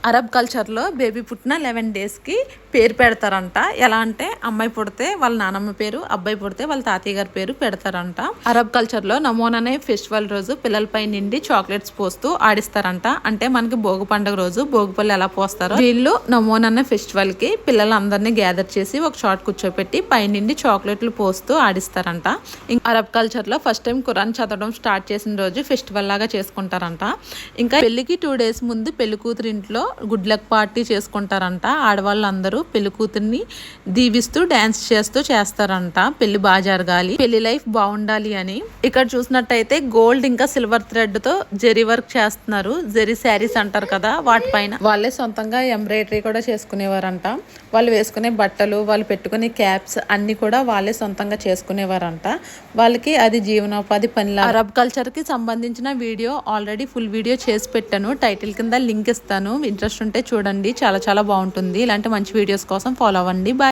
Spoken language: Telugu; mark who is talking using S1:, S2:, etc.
S1: అరబ్ కల్చర్లో బేబీ పుట్టిన 11 డేస్కి పేరు పెడతారంట. ఎలా అంటే అమ్మాయి పుడితే వాళ్ళ నానమ్మ పేరు, అబ్బాయి పుడితే వాళ్ళ తాతయ్య గారి పేరు పెడతారంట. అరబ్ కల్చర్లో నమోన్ అనే ఫెస్టివల్ రోజు పిల్లలపై నిండి చాక్లెట్స్ పోస్తూ ఆడిస్తారంట. అంటే మనకి భోగి పండుగ రోజు భోగిపళ్ళు ఎలా పోస్తారో వీళ్ళు నమోన్ అనే ఫెస్టివల్ కి పిల్లలందరినీ గ్యాదర్ చేసి ఒక షాట్ కూర్చోపెట్టి పై నిండి చాక్లెట్లు పోస్తూ ఆడిస్తారంట. అరబ్ కల్చర్లో ఫస్ట్ టైం ఖురాన్ చదవడం స్టార్ట్ చేసిన రోజు ఫెస్టివల్ లాగా చేసుకుంటారంట. ఇంకా పెళ్లికి 2 days ముందు పెళ్లి కూతురు ఇంట్లో గుడ్ లక్ పార్టీ చేసుకుంటారంట. ఆడవాళ్ళందరూ పెళ్లి కూతుర్ని దీవిస్తూ డాన్స్ చేస్తూ చేస్తారంట. పెళ్లి బాగా జరగాలి, పెళ్లి లైఫ్ బాగుండాలి అని. ఇక్కడ చూసినట్టయితే గోల్డ్ ఇంకా సిల్వర్ థ్రెడ్ తో జెరీ వర్క్ చేస్తున్నారు. జెరీ శారీస్ అంటారు కదా, వాటిపైన వాళ్ళే సొంతంగా ఎంబ్రాయిడరీ కూడా చేసుకునేవారంట. వాళ్ళు వేసుకునే బట్టలు, వాళ్ళు పెట్టుకునే క్యాప్స్ అన్ని కూడా వాళ్ళే సొంతంగా చేసుకునేవారంట. వాళ్ళకి అది జీవనోపాధి పనిలా. అరబ్ కల్చర్ కి సంబంధించిన వీడియో ఆల్రెడీ ఫుల్ వీడియో చేసి పెట్టాను. టైటిల్ కింద లింక్ ఇస్తాను. ఇంట్రెస్ట్ ఉంటే చూడండి, చాలా చాలా బాగుంటుంది. ఇలాంటి మంచి వీడియోస్ కోసం ఫాలో అవ్వండి. బాయ్.